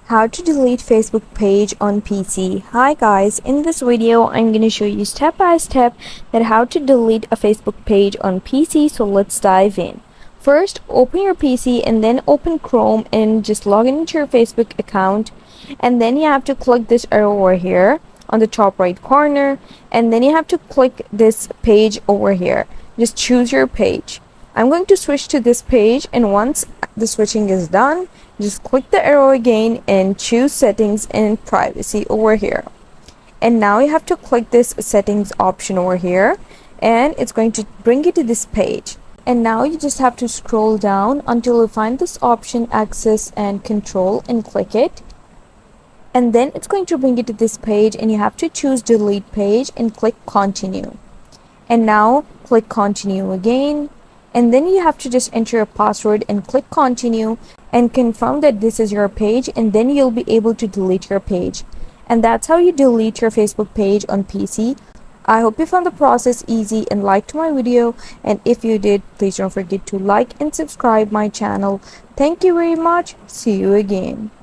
How to delete Facebook page on PC. Hi guys, in this video I'm going to show you step by step that how to delete a Facebook page on PC. So let's dive in. First, open your PC and then open Chrome and just log into your Facebook account, and then you have to click this arrow over here on the top right corner, and then you have to click this page over here. Just choose your page. I'm going to switch to this page, and once the switching is done, just click the arrow again and choose settings and privacy over here. And now you have to click this settings option over here, and it's going to bring you to this page. And now you just have to scroll down until you find this option access and control and click it. And then it's going to bring you to this page, and you have to choose delete page and click continue. And now click continue again, and then you have to just enter your password and click continue and confirm that this is your page, and then you'll be able to delete your page. And that's how you delete your Facebook page on PC. I hope you found the process easy and liked my video, and if you did, please don't forget to like and subscribe my channel. Thank you very much. See you again.